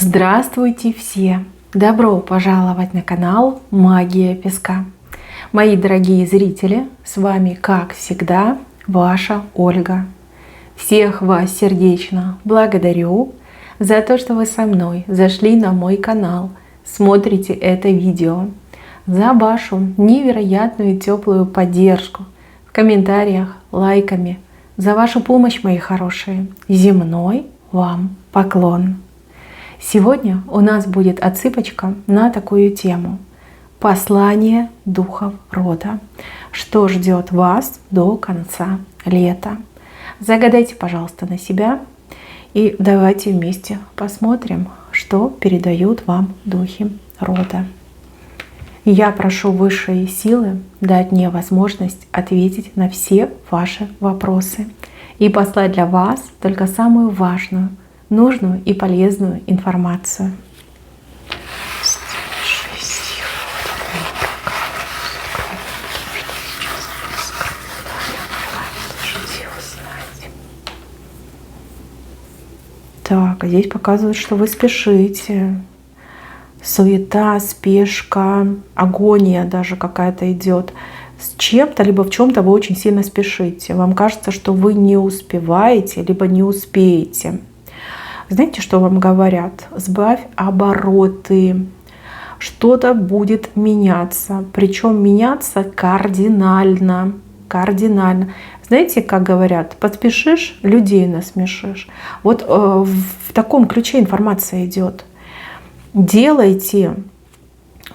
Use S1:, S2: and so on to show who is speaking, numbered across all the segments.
S1: Здравствуйте все! Добро пожаловать на канал Магия Песка. Мои дорогие зрители, с вами, как всегда, ваша Ольга. Всех вас сердечно благодарю за то, что вы со мной зашли на мой канал, смотрите это видео, за вашу невероятную теплую поддержку в комментариях, лайками, за вашу помощь, мои хорошие. Земной вам поклон! Сегодня у нас будет отсыпочка на такую тему. Послание духов рода. Что ждет вас до конца лета? Загадайте, пожалуйста, на себя. И давайте вместе посмотрим, что передают вам духи рода. Я прошу высшие силы дать мне возможность ответить на все ваши вопросы и послать для вас только самую важную, нужную и полезную информацию. Так, здесь показывают, что вы спешите. Суета, спешка, агония даже какая-то идет. С чем-то, либо в чем-то вы очень сильно спешите. Вам кажется, что вы не успеваете, либо не успеете. Знаете, что вам говорят? Сбавь обороты. Что-то будет меняться. Причем меняться кардинально. Кардинально. Знаете, как говорят? Поспешишь, людей насмешишь. Вот в таком ключе информация идет. Делайте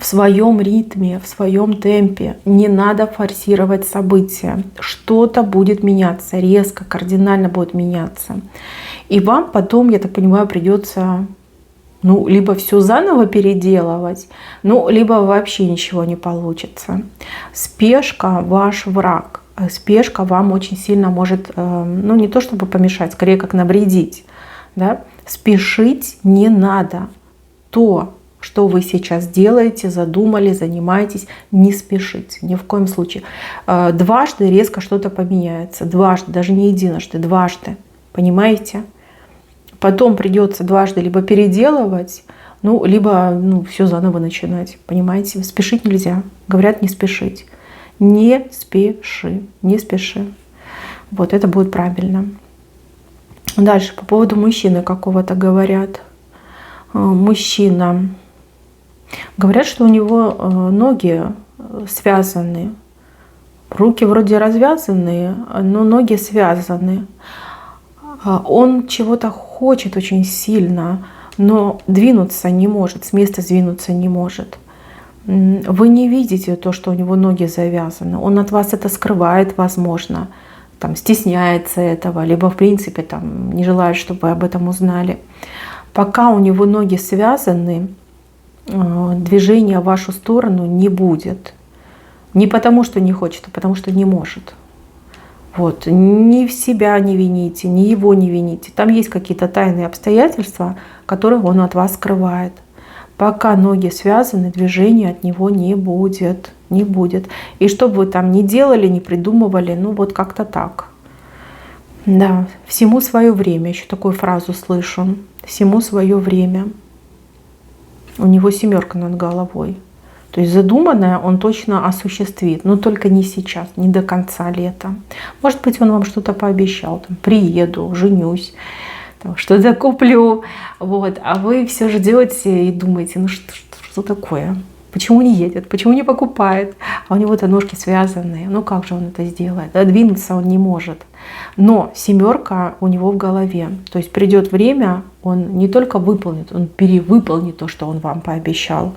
S1: в своем ритме, в своем темпе. Не надо форсировать события. Что-то будет меняться. Резко, кардинально будет меняться. И вам потом, я так понимаю, придется либо все заново переделывать, либо вообще ничего не получится. Спешка ваш враг. Спешка вам очень сильно может, не то чтобы помешать, скорее как навредить. Да? Спешить не надо. То, что вы сейчас делаете, задумали, занимаетесь, не спешите, ни в коем случае. Дважды резко что-то поменяется. Дважды, даже не единожды, дважды. Понимаете? Потом придется дважды либо переделывать, либо все заново начинать. Понимаете? Спешить нельзя. Говорят, не спешить. Не спеши, не спеши. Вот это будет правильно. Дальше по поводу мужчины какого-то говорят. Мужчина. Говорят, что у него ноги связаны. Руки вроде развязаны, но ноги связаны. Он чего-то хочет очень сильно, но двинуться не может, с места сдвинуться не может. Вы не видите то, что у него ноги завязаны. Он от вас это скрывает, возможно, стесняется этого, либо в принципе не желает, чтобы вы об этом узнали. Пока у него ноги связаны, движения в вашу сторону не будет. Не потому, что не хочет, а потому, что не может. Вот. Ни в себя не вините, ни его не вините. Там есть какие-то тайные обстоятельства, которые он от вас скрывает. Пока ноги связаны, движения от него не будет. Не будет. И что бы вы там ни делали, ни придумывали, как-то так. Да, всему свое время. Еще такую фразу слышу. Всему свое время. У него 7 над головой. То есть задуманное он точно осуществит, но только не сейчас, не до конца лета. Может быть, он вам что-то пообещал, приеду, женюсь, что-то куплю. Вот. А вы все ждете и думаете, что такое? Почему не едет? Почему не покупает? А у него-то ножки связанные. Как же он это сделает? Двинуться он не может. Но 7 у него в голове. То есть придет время, он не только выполнит, он перевыполнит то, что он вам пообещал.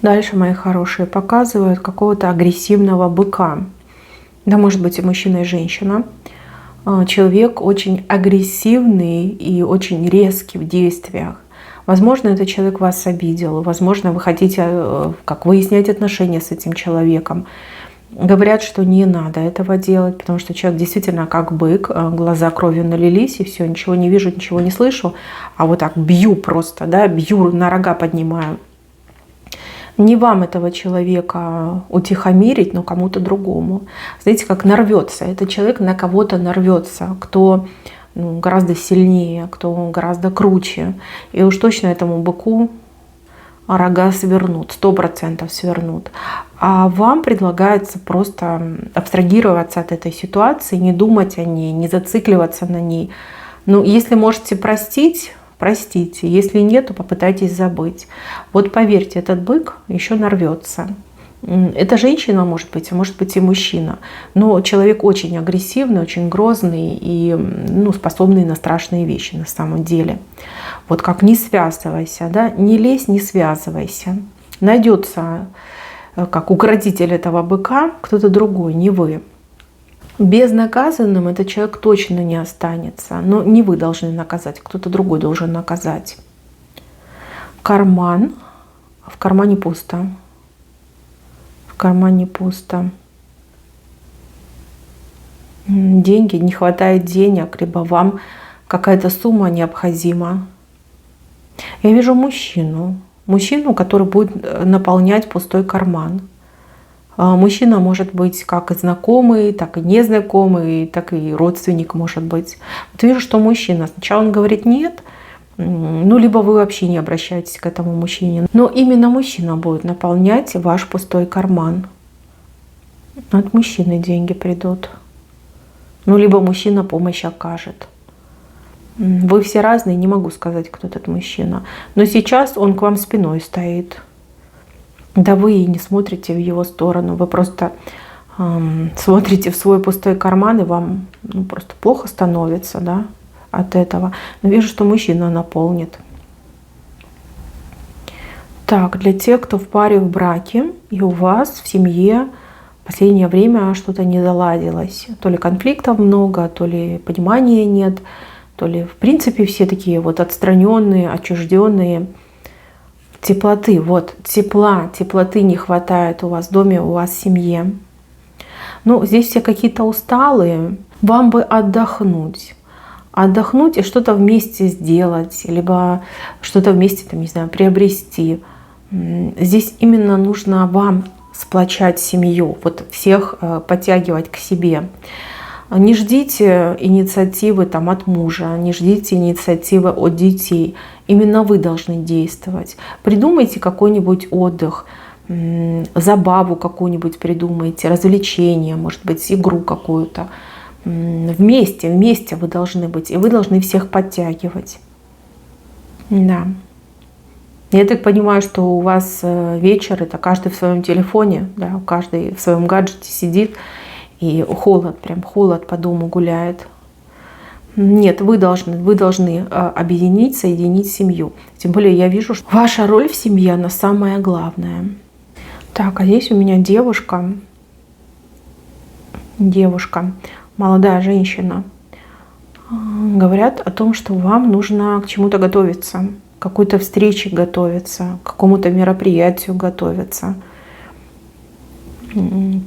S1: Дальше, мои хорошие, показывают какого-то агрессивного быка. Да, может быть и мужчина, и женщина. Человек очень агрессивный и очень резкий в действиях. Возможно, этот человек вас обидел. Возможно, вы хотите выяснять отношения с этим человеком. Говорят, что не надо этого делать, потому что человек действительно как бык, глаза кровью налились, и все, ничего не вижу, ничего не слышу. А вот так бью просто, бью, на рога поднимаю. Не вам этого человека утихомирить, но кому-то другому. Знаете, как нарвется. Этот человек на кого-то нарвется, кто гораздо сильнее, кто гораздо круче. И уж точно этому быку рога свернут, 100% свернут. А вам предлагается просто абстрагироваться от этой ситуации, не думать о ней, не зацикливаться на ней. Ну, если можете простить, простите. Если нет, то попытайтесь забыть. Вот поверьте, этот бык еще нарвется. Это женщина может быть и мужчина. Но человек очень агрессивный, очень грозный и способный на страшные вещи на самом деле. Вот как не связывайся, да? Не лезь, не связывайся. Найдется, как укротитель этого быка, кто-то другой, не вы. Безнаказанным этот человек точно не останется. Но не вы должны наказать, кто-то другой должен наказать. Карман. В кармане пусто. В кармане пусто. Деньги, не хватает денег, либо вам какая-то сумма необходима. Я вижу мужчину. Мужчину, который будет наполнять пустой карман. Мужчина может быть как и знакомый, так и незнакомый, так и родственник может быть. Вот вижу, что мужчина. Сначала он говорит нет, либо вы вообще не обращаетесь к этому мужчине. Но именно мужчина будет наполнять ваш пустой карман. От мужчины деньги придут. Либо мужчина помощь окажет. Вы все разные, не могу сказать, кто этот мужчина. Но сейчас он к вам спиной стоит. Да вы и не смотрите в его сторону. Вы просто смотрите в свой пустой карман, и вам просто плохо становится, да, от этого. Но вижу, что мужчина наполнит. Так, для тех, кто в паре, в браке, и у вас в семье в последнее время что-то не заладилось. То ли конфликтов много, то ли понимания нет, то ли в принципе все такие вот отстраненные, отчужденные. Теплоты, вот теплоты не хватает у вас в доме, у вас в семье. Здесь все какие-то усталые. Вам бы отдохнуть. Отдохнуть и что-то вместе сделать, либо что-то вместе, приобрести. Здесь именно нужно вам сплочать семью, вот всех подтягивать к себе. Не ждите инициативы от мужа, не ждите инициативы от детей. Именно вы должны действовать. Придумайте какой-нибудь отдых, забаву какую-нибудь придумайте, развлечение, может быть, игру какую-то. Вместе вы должны быть, и вы должны всех подтягивать. Да. Я так понимаю, что у вас вечер, это каждый в своем телефоне, да, каждый в своем гаджете сидит, и прям холод по дому гуляет. Нет, вы должны объединить, соединить семью. Тем более я вижу, что ваша роль в семье, она самая главная. Так, а здесь у меня девушка, молодая женщина. Говорят о том, что вам нужно к чему-то готовиться, к какой-то встрече готовиться, к какому-то мероприятию готовиться.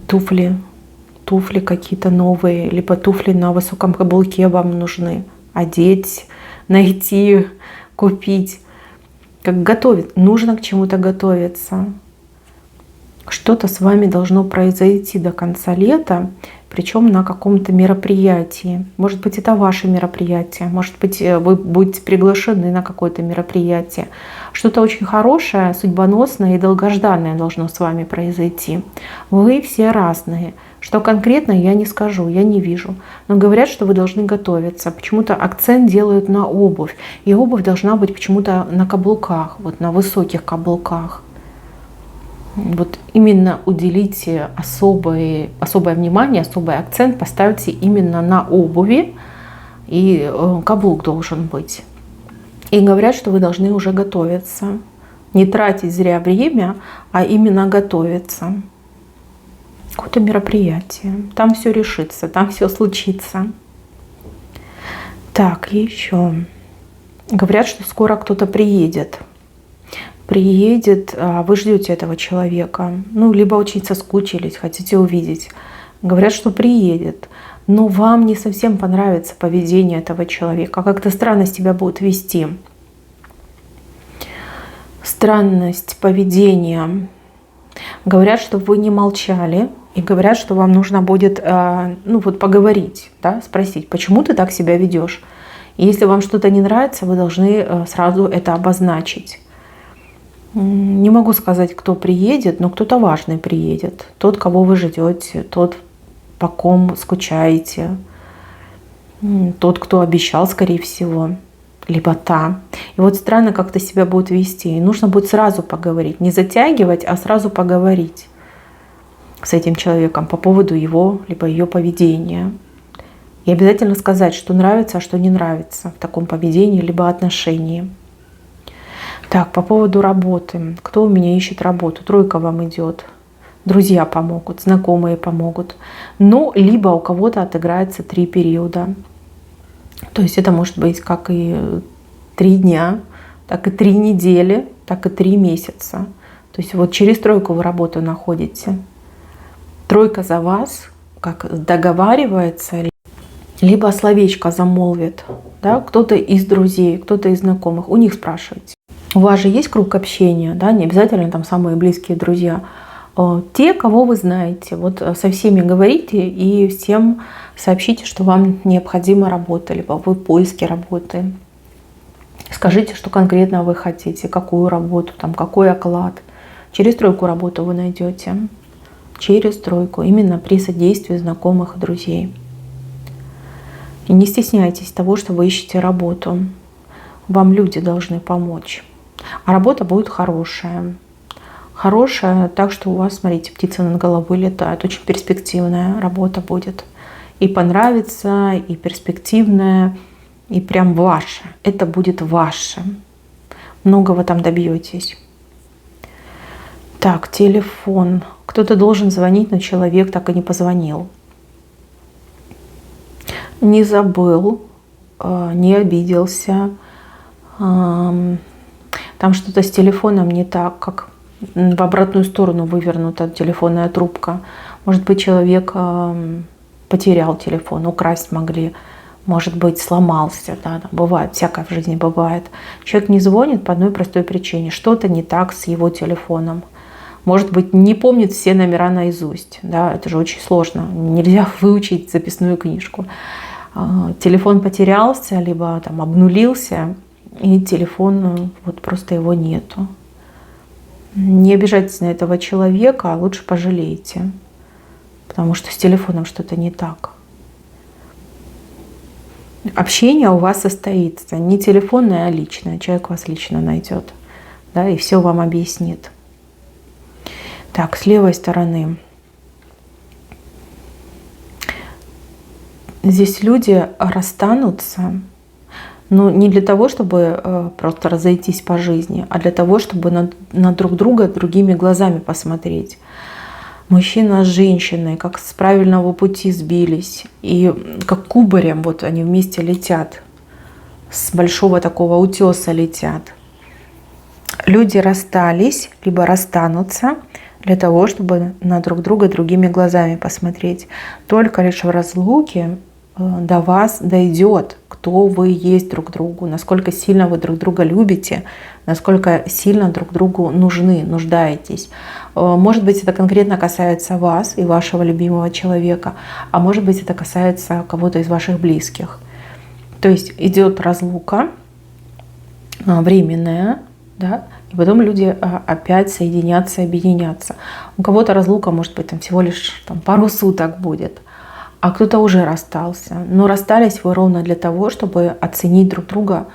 S1: Туфли какие-то новые, либо туфли на высоком каблуке вам нужны одеть, найти, купить. Нужно к чему-то готовиться. Что-то с вами должно произойти до конца лета, причем на каком-то мероприятии. Может быть, это ваше мероприятие, может быть, вы будете приглашены на какое-то мероприятие. Что-то очень хорошее, судьбоносное и долгожданное должно с вами произойти. Вы все разные. Что конкретно, я не скажу, я не вижу. Но говорят, что вы должны готовиться. Почему-то акцент делают на обувь. И обувь должна быть почему-то на каблуках, на высоких каблуках. Вот именно уделите особое внимание, особый акцент поставьте именно на обуви, и каблук должен быть. И говорят, что вы должны уже готовиться. Не тратить зря время, а именно готовиться. Какое-то мероприятие. Там все решится, там все случится. Так, еще. Говорят, что скоро кто-то приедет. Вы ждете этого человека. Либо очень соскучились, хотите увидеть. Говорят, что приедет. Но вам не совсем понравится поведение этого человека. Как-то странно себя будет вести. Странность поведения. Говорят, что вы не молчали. И говорят, что вам нужно будет поговорить, да, спросить, почему ты так себя ведешь. И если вам что-то не нравится, вы должны сразу это обозначить. Не могу сказать, кто приедет, но кто-то важный приедет. Тот, кого вы ждете, тот, по ком скучаете, тот, кто обещал, скорее всего, либо та. И вот странно как-то себя будет вести. И нужно будет сразу поговорить. Не затягивать, а сразу поговорить с этим человеком по поводу его либо ее поведения. И обязательно сказать, что нравится, а что не нравится в таком поведении либо отношении. Так, по поводу работы. Кто у меня ищет работу? Тройка вам идет. Друзья помогут, знакомые помогут. Ну, либо у кого-то отыграется 3 периода. То есть это может быть как и 3 дня, так и 3 недели, так и 3 месяца. То есть вот через тройку вы работу находите. Тройка за вас, как договаривается, либо словечко замолвит. Да? Кто-то из друзей, кто-то из знакомых. У них спрашивайте. У вас же есть круг общения, да? Не обязательно там самые близкие друзья. Те, кого вы знаете. Вот со всеми говорите и всем сообщите, что вам необходима работа, либо вы в поиске работы. Скажите, что конкретно вы хотите, какую работу, там, какой оклад. Через тройку работу вы найдете. Через тройку, именно при содействии знакомых и друзей. И не стесняйтесь того, что вы ищете работу. Вам люди должны помочь. А работа будет хорошая. Хорошая, так что у вас, смотрите, птицы над головой летают. Очень перспективная работа будет. И понравится, и перспективная, и прям ваша. Это будет ваше. Многого там добьетесь. Так, телефон. Кто-то должен звонить, но человек так и не позвонил. Не забыл, не обиделся. Там что-то с телефоном не так, как в обратную сторону вывернута телефонная трубка. Может быть, человек потерял телефон, украсть могли. Может быть, сломался. Да, бывает, всякое в жизни бывает. Человек не звонит по одной простой причине. Что-то не так с его телефоном. Может быть, не помнит все номера наизусть. Да, это же очень сложно. Нельзя выучить записную книжку. Телефон потерялся, либо там обнулился, и телефон, вот просто его нету. Не обижайтесь на этого человека, а лучше пожалейте. Потому что с телефоном что-то не так. Общение у вас состоится. Не телефонное, а личное. Человек вас лично найдет. Да, и все вам объяснит. Так, с левой стороны. Здесь люди расстанутся, но не для того, чтобы просто разойтись по жизни, а для того, чтобы на друг друга другими глазами посмотреть. Мужчина с женщиной, как с правильного пути сбились, и как кубарем вот они вместе летят, с большого такого утеса летят. Люди расстались, либо расстанутся для того, чтобы на друг друга другими глазами посмотреть. Только лишь в разлуке до вас дойдет, кто вы есть друг другу, насколько сильно вы друг друга любите, насколько сильно друг другу нужны, нуждаетесь. Может быть, это конкретно касается вас и вашего любимого человека, а может быть, это касается кого-то из ваших близких. То есть идет разлука временная, да, и потом люди опять соединятся, объединятся. У кого-то разлука, может быть, там всего лишь пару суток будет, а кто-то уже расстался. Но расстались вы ровно для того, чтобы оценить друг друга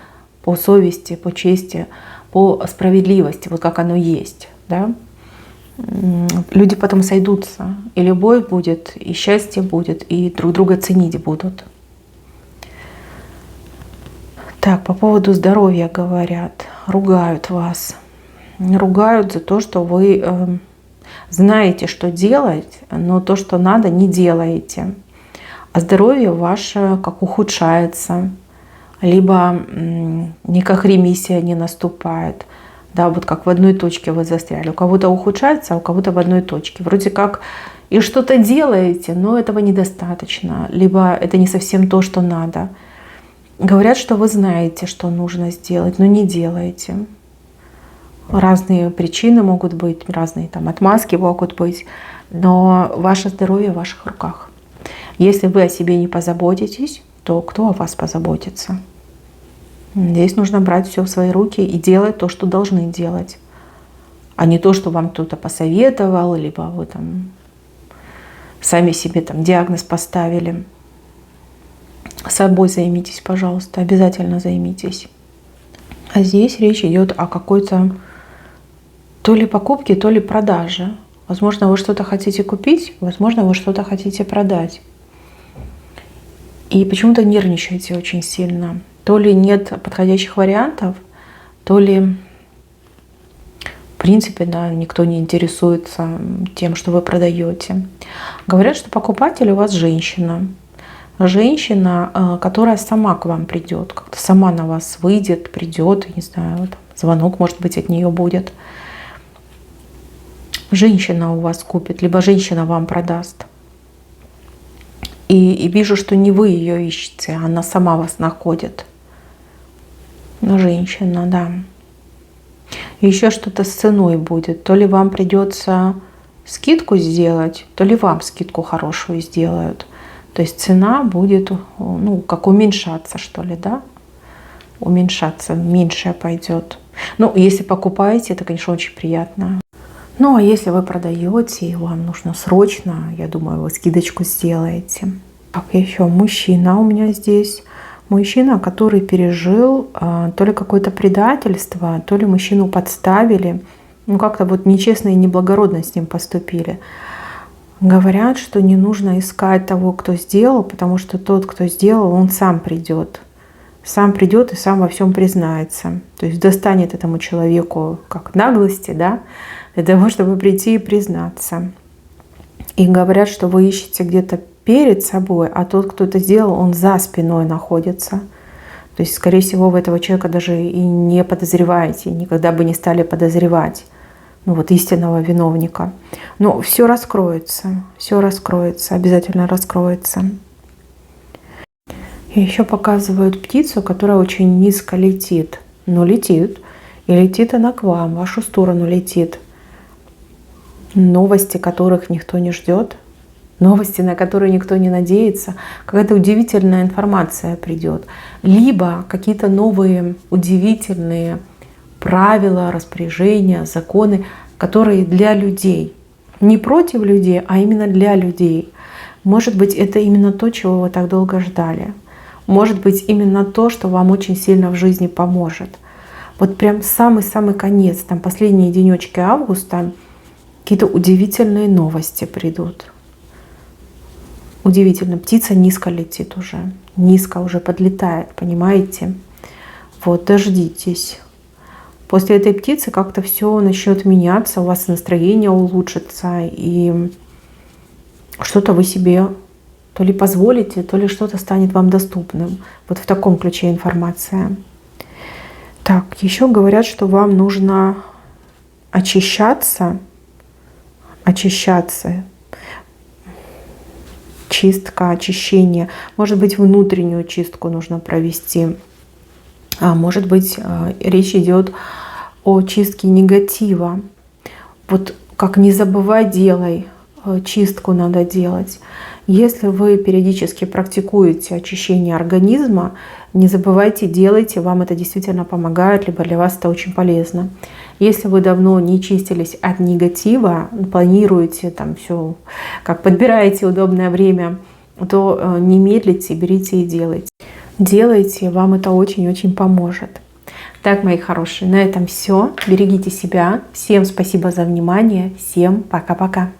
S1: по совести, по чести, по справедливости, вот как оно есть. Да? Люди потом сойдутся, и любовь будет, и счастье будет, и друг друга ценить будут. Так, по поводу здоровья говорят, ругают вас. Ругают за то, что вы знаете, что делать, но то, что надо, не делаете. А здоровье ваше как ухудшается, либо никак ремиссия не наступает. Да, вот как в одной точке вы застряли. У кого-то ухудшается, а у кого-то в одной точке. Вроде как и что-то делаете, но этого недостаточно, либо это не совсем то, что надо. Говорят, что вы знаете, что нужно сделать, но не делаете. Разные причины могут быть, разные там отмазки могут быть, но ваше здоровье в ваших руках. Если вы о себе не позаботитесь, то кто о вас позаботится? Здесь нужно брать все в свои руки и делать то, что должны делать, а не то, что вам кто-то посоветовал, либо вы там сами себе там диагноз поставили. Собой займитесь, пожалуйста, обязательно займитесь. А здесь речь идет о какой-то то ли покупке, то ли продаже. Возможно, вы что-то хотите купить, возможно, вы что-то хотите продать. И почему-то нервничаете очень сильно. То ли нет подходящих вариантов, то ли, в принципе, да, никто не интересуется тем, что вы продаете. Говорят, что покупатель у вас женщина. Женщина, которая сама к вам придет, как-то сама на вас выйдет, придет, не знаю, вот, звонок, может быть, от нее будет. Женщина у вас купит, либо женщина вам продаст. И вижу, что не вы ее ищете, она сама вас находит. Но женщина, да. Еще что-то с ценой будет. То ли вам придется скидку сделать, то ли вам скидку хорошую сделают. То есть цена будет, ну, как уменьшаться, что ли, да? Уменьшаться, меньшая пойдет. Ну, если покупаете, это, конечно, очень приятно. Ну, а если вы продаете, и вам нужно срочно, я думаю, вы скидочку сделаете. Так, еще мужчина у меня здесь. Мужчина, который пережил то ли какое-то предательство, то ли мужчину подставили. Ну, как-то вот нечестно и неблагородно с ним поступили. Говорят, что не нужно искать того, кто сделал, потому что тот, кто сделал, он сам придет. Сам придет и сам во всем признается. То есть достанет этому человеку как наглости, да, для того, чтобы прийти и признаться. И говорят, что вы ищете где-то перед собой, а тот, кто это сделал, он за спиной находится. То есть, скорее всего, вы этого человека даже и не подозреваете, никогда бы не стали подозревать. Ну вот истинного виновника. Но все раскроется, обязательно раскроется. И еще показывают птицу, которая очень низко летит. Но летит. И летит она к вам, в вашу сторону летит. Новости, которых никто не ждет. Новости, на которые никто не надеется. Какая-то удивительная информация придет. Либо какие-то новые удивительные правила, распоряжения, законы, которые для людей. Не против людей, а именно для людей. Может быть, это именно то, чего вы так долго ждали. Может быть, именно то, что вам очень сильно в жизни поможет. Вот прям самый-самый конец, там последние денечки августа, какие-то удивительные новости придут. Удивительно. Птица низко летит уже. Низко уже подлетает, понимаете? Вот, дождитесь. После этой птицы как-то все начнет меняться, у вас настроение улучшится, и что-то вы себе то ли позволите, то ли что-то станет вам доступным. Вот в таком ключе информация. Так, еще говорят, что вам нужно очищаться. Чистка, очищение. Может быть, внутреннюю чистку нужно провести. А может быть, речь идет о чистке негатива. Вот как не забывай, делай, чистку надо делать. Если вы периодически практикуете очищение организма, не забывайте, делайте, вам это действительно помогает, либо для вас это очень полезно. Если вы давно не чистились от негатива, планируете там все, как подбираете удобное время, то не медлите, берите и делайте. Делайте, вам это очень-очень поможет. Так, мои хорошие, на этом все. Берегите себя. Всем спасибо за внимание. Всем пока-пока.